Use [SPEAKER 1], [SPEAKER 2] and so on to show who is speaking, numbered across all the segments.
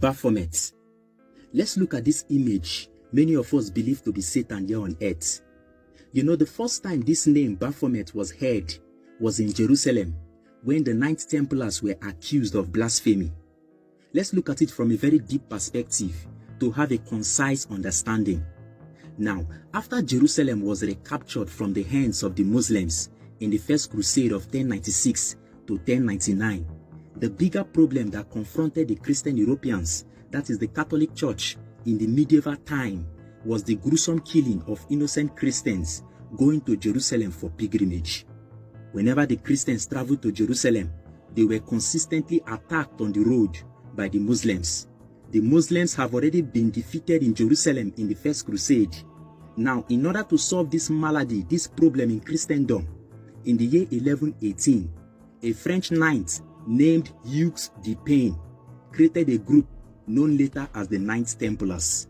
[SPEAKER 1] Baphomet. Let's look at this image many of us believe to be Satan here on earth. You know, the first time this name Baphomet was heard was in Jerusalem when the Knights Templars were accused of blasphemy. Let's look at it from a very deep perspective to have a concise understanding. Now, after Jerusalem was recaptured from the hands of the Muslims in the First Crusade of 1096 to 1099, the bigger problem that confronted the Christian Europeans, that is the Catholic Church, in the medieval time was the gruesome killing of innocent Christians going to Jerusalem for pilgrimage. Whenever the Christians traveled to Jerusalem, they were consistently attacked on the road by the Muslims. The Muslims have already been defeated in Jerusalem in the First Crusade. Now, in order to solve this malady, this problem in Christendom, in the year 1118, a French knight named Hugues de Payne created a group known later as the Knights Templars.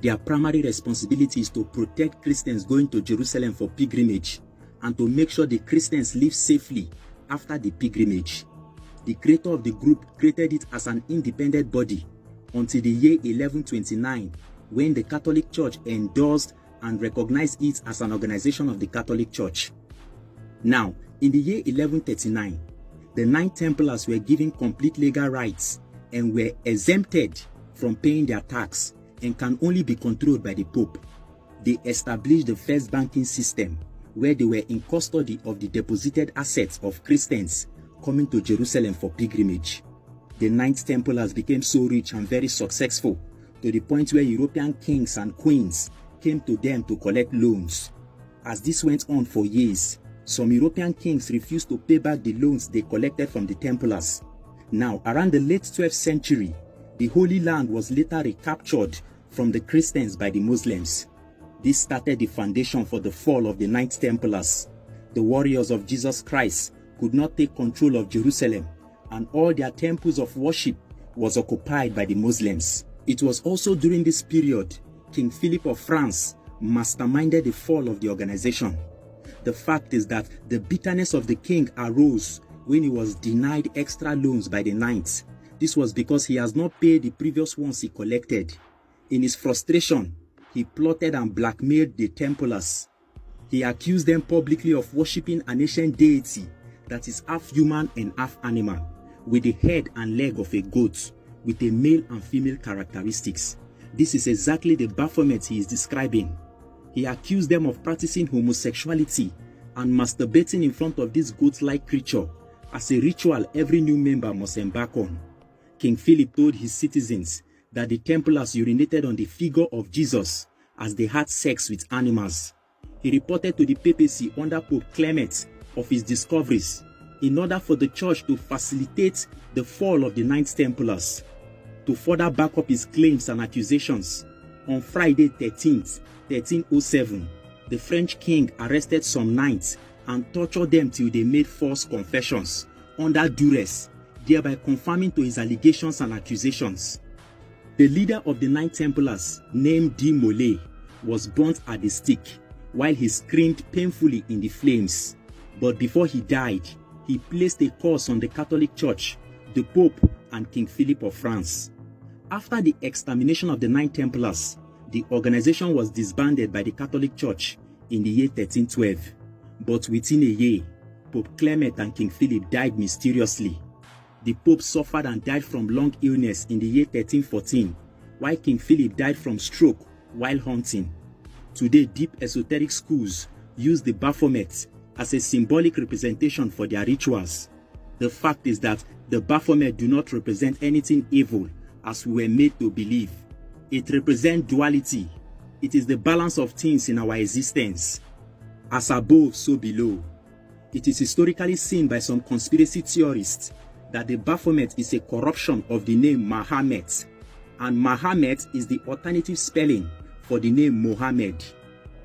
[SPEAKER 1] Their primary responsibility is to protect Christians going to Jerusalem for pilgrimage and to make sure the Christians live safely after the pilgrimage. The creator of the group created it as an independent body until the year 1129, when the Catholic Church endorsed and recognized it as an organization of the Catholic Church. Now, in the year 1139, the Knights Templars were given complete legal rights and were exempted from paying their tax and can only be controlled by the Pope. They established the first banking system where they were in custody of the deposited assets of Christians coming to Jerusalem for pilgrimage. The Knights Templars became so rich and very successful to the point where European kings and queens came to them to collect loans. As this went on for years, some European kings refused to pay back the loans they collected from the Templars. Now, around the late 12th century, the Holy Land was later recaptured from the Christians by the Muslims. This started the foundation for the fall of the Knights Templars. The warriors of Jesus Christ could not take control of Jerusalem, and all their temples of worship was occupied by the Muslims. It was also during this period King Philip of France masterminded the fall of the organization. The fact is that the bitterness of the king arose when he was denied extra loans by the knights. This was because he has not paid the previous ones he collected. In his frustration, he plotted and blackmailed the Templars. He accused them publicly of worshipping an ancient deity that is half human and half animal, with the head and leg of a goat, with a male and female characteristics. This is exactly the Baphomet he is describing. He accused them of practicing homosexuality and masturbating in front of this goat-like creature as a ritual every new member must embark on. King Philip told his citizens that the Templars urinated on the figure of Jesus as they had sex with animals. He reported to the papacy under Pope Clement of his discoveries in order for the church to facilitate the fall of the Knights Templars. To further back up his claims and accusations, on Friday 13th, 1307, the French king arrested some knights and tortured them till they made false confessions under duress, thereby confirming to his allegations and accusations. The leader of the Knights Templars, named De Molay, was burnt at the stake while he screamed painfully in the flames. But before he died, he placed a curse on the Catholic Church, the Pope, and King Philip of France. After the extermination of the Knights Templars, the organization was disbanded by the Catholic Church in the year 1312. But within a year, Pope Clement and King Philip died mysteriously. The Pope suffered and died from long illness in the year 1314, while King Philip died from stroke while hunting. Today, deep esoteric schools use the Baphomet as a symbolic representation for their rituals. The fact is that the Baphomet do not represent anything evil as we were made to believe. It represents duality. It is the balance of things in our existence. As above, so below. It is historically seen by some conspiracy theorists that the Baphomet is a corruption of the name Mahomet, and Mahomet is the alternative spelling for the name Mohammed.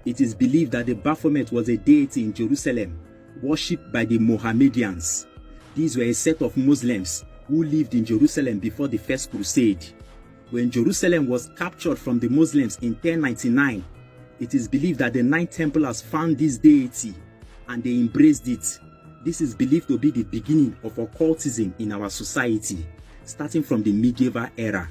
[SPEAKER 1] It is believed that the Baphomet was a deity in Jerusalem, worshipped by the Mohammedans. These were a set of Muslims who lived in Jerusalem before the First Crusade. When Jerusalem was captured from the Muslims in 1099, it is believed that the Knights Templars found this deity and they embraced it. This is believed to be the beginning of occultism in our society, starting from the medieval era.